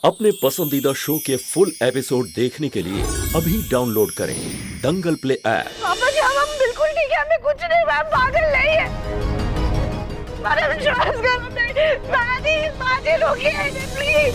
अपने पसंदीदा शो के फुल एपिसोड देखने के लिए अभी डाउनलोड करें दंगल प्ले ऐप। पापा जी हम बिल्कुल ठीक है, हमें कुछ नहीं हुआ, हम पागल नहीं है। हमारा विश्वास करो, दादी रोकिए प्लीज।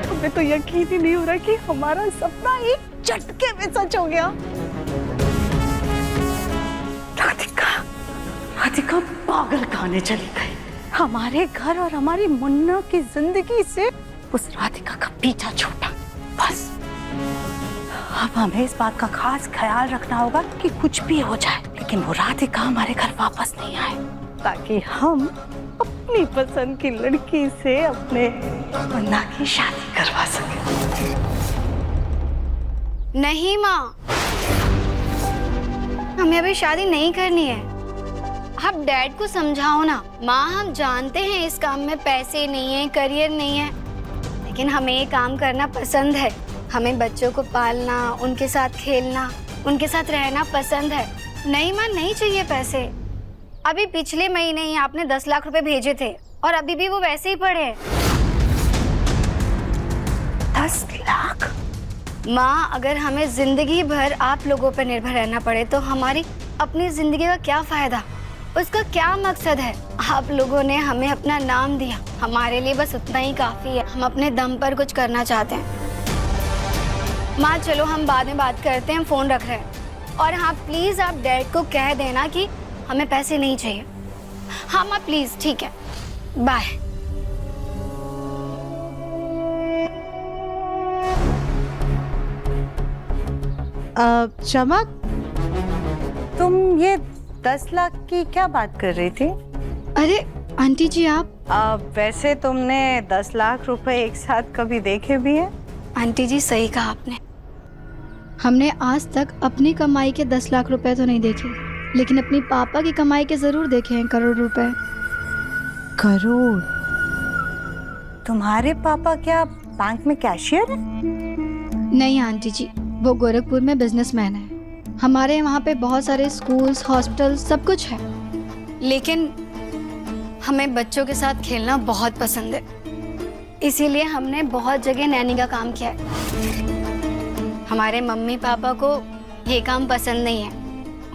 हमें तो यकीन ही नहीं हो रहा कि हमारा सपना एक झटके में सच हो गया। राधिका पागल खाने चली गई। हमारे घर और हमारी मुन्ना की जिंदगी से उस राधिका का पीछा छूटा। बस अब हमें इस बात का खास ख्याल रखना होगा कि कुछ भी हो जाए लेकिन वो राधिका हमारे घर वापस नहीं आए, ताकि हम अपनी पसंद की लड़की से अपने मुन्ना की शादी करवा सके। नहीं माँ, हमें अभी शादी नहीं करनी है। आप डैड को समझाओ ना। माँ हम जानते हैं इस काम में पैसे नहीं है, करियर नहीं है, लेकिन हमें ये काम करना पसंद है। हमें बच्चों को पालना, उनके साथ खेलना, उनके साथ रहना पसंद है। नहीं माँ, नहीं चाहिए पैसे। अभी पिछले महीने ही आपने 10 लाख रुपए भेजे थे और अभी भी वो वैसे ही पड़े हैं। 10 लाख? माँ अगर हमें जिंदगी भर आप लोगों पर निर्भर रहना पड़े तो हमारी अपनी जिंदगी का क्या फायदा, उसका क्या मकसद है। आप लोगों ने हमें अपना नाम दिया, हमारे लिए बस उतना ही काफी है। हम अपने दम पर कुछ करना चाहते हैं। माँ चलो हम बाद में बात करते हैं, फोन रख रहे हैं। और हाँ प्लीज आप डैड को कह देना कि हमें पैसे नहीं चाहिए। हाँ माँ प्लीज, ठीक है, बाय। चमक, तुम ये 10 लाख की क्या बात कर रही थी? अरे आंटी जी आप वैसे तुमने 10 लाख रुपए एक साथ कभी देखे भी हैं? आंटी जी सही कहा आपने। हमने आज तक अपनी कमाई के 10 लाख रुपए तो नहीं देखे, लेकिन अपनी पापा की कमाई के जरूर देखे हैं करोड़ रुपए। करोड़? तुम्हारे पापा क्या बैंक में कैशियर है? नहीं आंटी जी, वो गोरखपुर में बिजनेसमैन है। हमारे वहाँ पे बहुत सारे स्कूल्स, हॉस्पिटल, सब कुछ है। लेकिन हमें बच्चों के साथ खेलना बहुत पसंद है, इसीलिए हमने बहुत जगह नैनी का काम किया है। हमारे मम्मी पापा को ये काम पसंद नहीं है,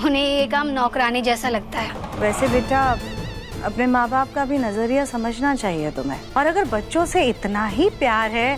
उन्हें ये काम नौकरानी जैसा लगता है। वैसे बेटा अपने माँ बाप का भी नजरिया समझना चाहिए तुम्हें। और अगर बच्चों से इतना ही प्यार है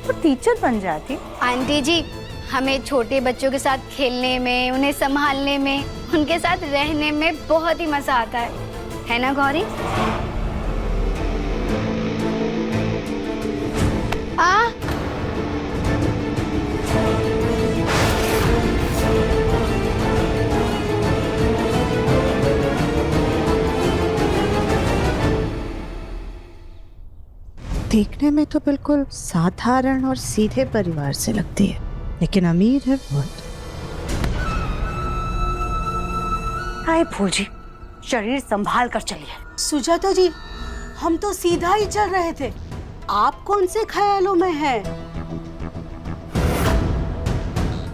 तो टीचर बन जाती। आंटी जी हमें छोटे बच्चों के साथ खेलने में, उन्हें संभालने में, उनके साथ रहने में बहुत ही मजा आता है ना गौरी? देखने में तो बिल्कुल साधारण और सीधे परिवार से लगती है, लेकिन अमीर है बहुत। हाय फूजी, शरीर संभाल कर चलिए। सुजाता जी, हम तो सीधा ही चल रहे थे, आप कौन से ख्यालों में हैं?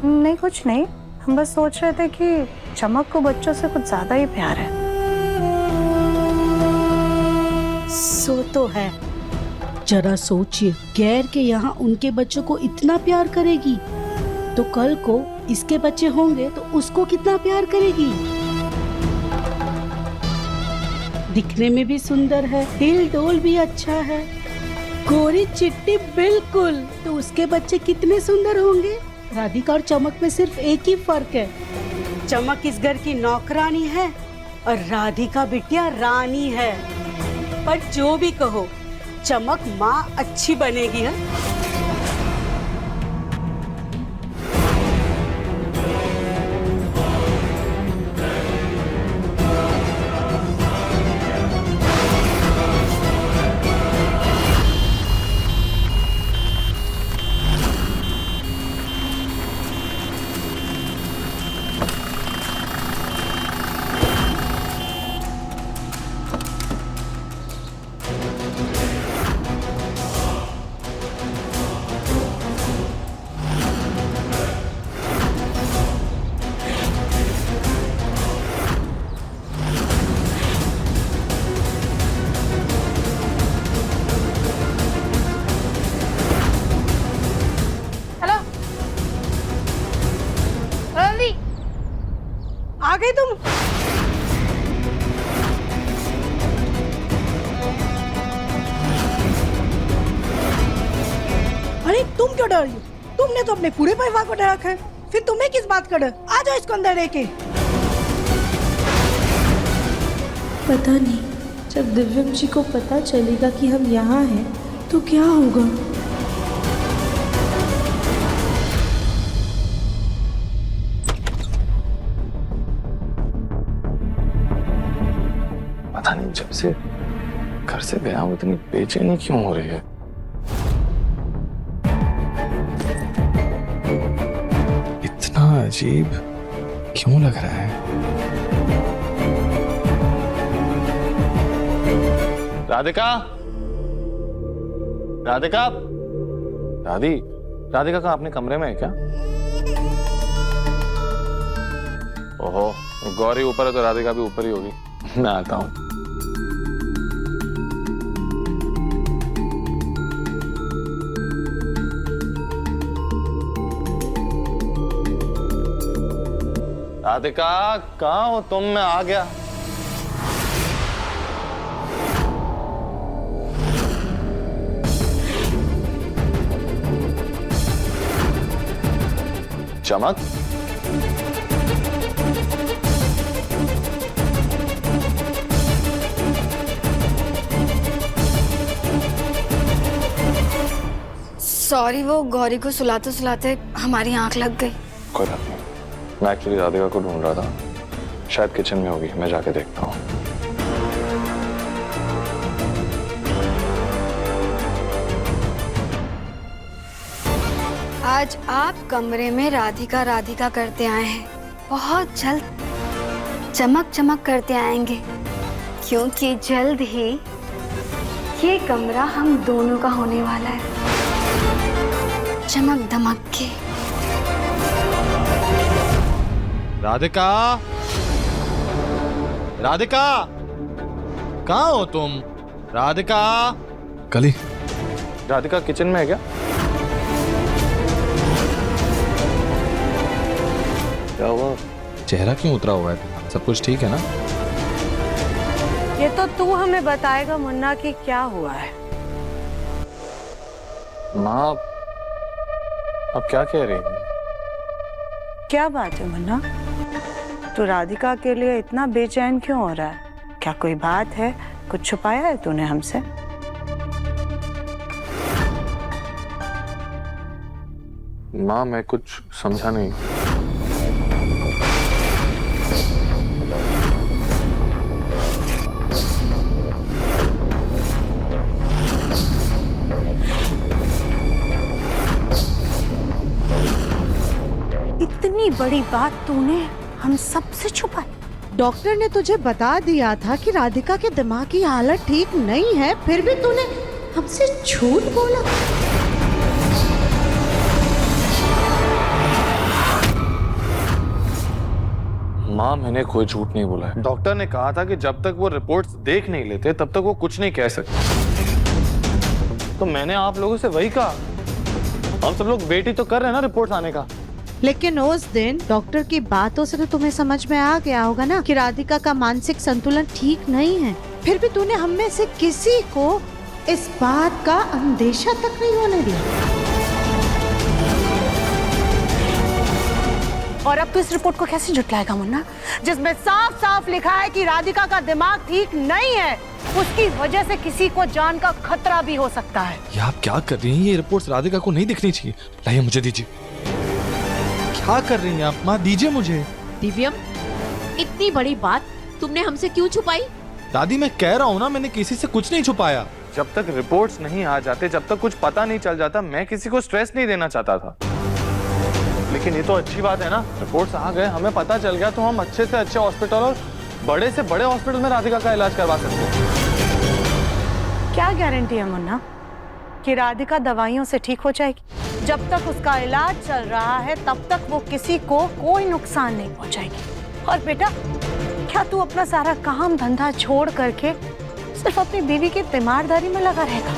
नहीं कुछ नहीं, हम बस सोच रहे थे कि चमक को बच्चों से कुछ ज्यादा ही प्यार है। सो तो है। जरा सोचिए, गैर के यहाँ उनके बच्चों को इतना प्यार करेगी तो कल को इसके बच्चे होंगे तो उसको कितना प्यार करेगी। दिखने में भी सुंदर है, दिल डोल भी अच्छा है, गोरी चिट्टी बिल्कुल, तो उसके बच्चे कितने सुंदर होंगे। राधिका और चमक में सिर्फ एक ही फर्क है, चमक इस घर की नौकरानी है और राधिका बिटिया रानी है। पर जो भी कहो, चमक माँ अच्छी बनेगी। है गई तुम? अरे तुम क्यों डर रही हो? तुमने तो अपने पूरे परिवार को डरा रखा है, फिर तुम्हें किस बात का डर? आ जाओ इसको अंदर लेके। पता नहीं जब दिव्यम जी को पता चलेगा कि हम यहाँ हैं तो क्या होगा। पता नहीं जब से घर से गया हूं इतनी बेचैनी क्यों हो रही है। इतना अजीब क्यों लग रहा है। राधिका, राधिका, राधिका कहाँ अपने कमरे में है क्या? ओहो, गौरी ऊपर है तो राधिका भी ऊपर ही होगी। मैं आता हूँ। राधिका कहाँ हो तुम? मैं आ गया। चमक, सॉरी, वो गौरी को सुलाते सुलाते हमारी आंख लग गई। कोई बात नहीं। मैं एक्चुअली राधिका को ढूंढ रहा था, शायद किचन में होगी। मैं जाके देखता हूँ। आज आप कमरे में राधिका राधिका करते आए हैं, बहुत जल्द चमक चमक करते आएंगे, क्योंकि जल्द ही ये कमरा हम दोनों का होने वाला है, चमक दमक के। राधिका, राधिका कहाँ हो तुम? राधिका, कली, राधिका किचन में है क्या? क्या हुआ? चेहरा क्यों उतरा हुआ है? सब कुछ ठीक है ना? ये तो तू हमें बताएगा मुन्ना कि क्या हुआ है। माँ, अब क्या कह रही है? क्या बात है मुन्ना, तू राधिका के लिए इतना बेचैन क्यों हो रहा है? क्या कोई बात है? कुछ छुपाया है तूने हमसे? माँ, मैं कुछ समझा नहीं। इतनी बड़ी बात तूने हम सबसे छुपाई? डॉक्टर ने तुझे बता दिया था कि राधिका के दिमाग की हालत ठीक नहीं है, फिर भी तूने हमसे झूठ बोला। माँ, मैंने कोई झूठ नहीं बोला है। डॉक्टर ने कहा था कि जब तक वो रिपोर्ट्स देख नहीं लेते तब तक वो कुछ नहीं कह सकते। तो मैंने आप लोगों से वही कहा। हम सब लोग वेट ही तो कर रहे हैं ना रिपोर्ट्स आने का। लेकिन उस दिन डॉक्टर की बातों से तो तुम्हें समझ में आ गया होगा ना कि राधिका का मानसिक संतुलन ठीक नहीं है, फिर भी तूने हम में से किसी को इस बात का अंदेशा तक नहीं होने दिया। और अब तो इस रिपोर्ट को कैसे झुटलाएगा मुन्ना, जिसमें साफ साफ लिखा है कि राधिका का दिमाग ठीक नहीं है, उसकी वजह से किसी को जान का खतरा भी हो सकता है। ये आप क्या कर रही हैं? ये रिपोर्ट्स राधिका को नहीं दिखनी चाहिए। लाइए, मुझे दीजिए। क्या कर रही हैं आप? माँ, दीजिए मुझे। दिव्यम, इतनी बड़ी बात तुमने हमसे क्यों छुपाई? दादी, मैं कह रहा हूँ ना, मैंने किसी से कुछ नहीं छुपाया। जब तक रिपोर्ट्स नहीं आ जाते, जब तक कुछ पता नहीं चल जाता, मैं किसी को स्ट्रेस नहीं देना चाहता था। लेकिन ये तो अच्छी बात है ना, रिपोर्ट्स आ गए, हमें पता चल गया, तो हम अच्छे से अच्छे हॉस्पिटल और बड़े से बड़े हॉस्पिटल में राधिका का इलाज करवा सकते हैं। क्या गारंटी है मुन्ना कि राधिका दवाइयों से ठीक हो जाएगी? जब तक उसका इलाज चल रहा है तब तक वो किसी को कोई नुकसान नहीं पहुंचाएगी। और बेटा, क्या तू अपना सारा काम धंधा छोड़ करके सिर्फ अपनी बीवी की तीमारदारी में लगा रहेगा?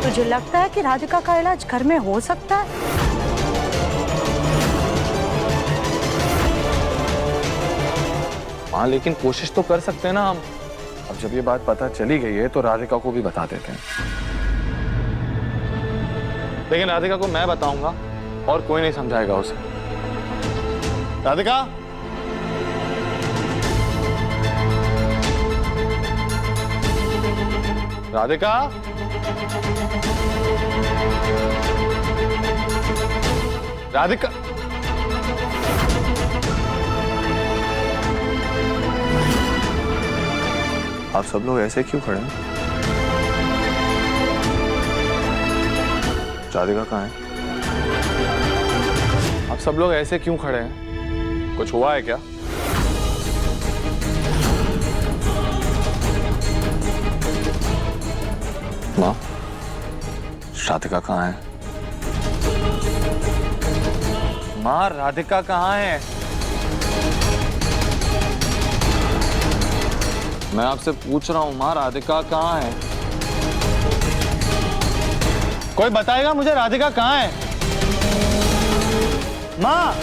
तुझे लगता है कि राधिका का इलाज घर में हो सकता है? हाँ लेकिन कोशिश तो कर सकते हैं ना हम। अब जब ये बात पता चली गई है तो राधिका को भी बता देते हैं। लेकिन राधिका को मैं बताऊंगा और कोई नहीं समझाएगा उसे। राधिका, राधिका, राधिका, आप सब लोग ऐसे क्यों खड़े हैं? राधिका कहाँ है? आप सब लोग ऐसे क्यों खड़े हैं? कुछ हुआ है क्या? माँ, राधिका कहाँ है? माँ, राधिका कहाँ है? मैं आपसे पूछ रहा हूँ माँ, राधिका कहाँ है? कोई बताएगा मुझे राधिका कहाँ है? माँ,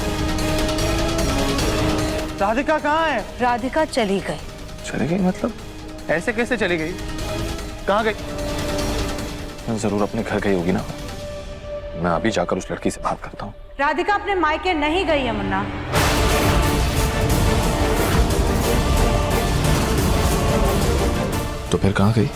राधिका कहाँ है? राधिका चली गई। चली गई मतलब? ऐसे कैसे चली गई? कहाँ गई? जरूर अपने घर गई होगी ना। मैं अभी जाकर उस लड़की से बात करता हूँ। राधिका अपने मायके नहीं गई है मुन्ना। तो फिर कहाँ गई?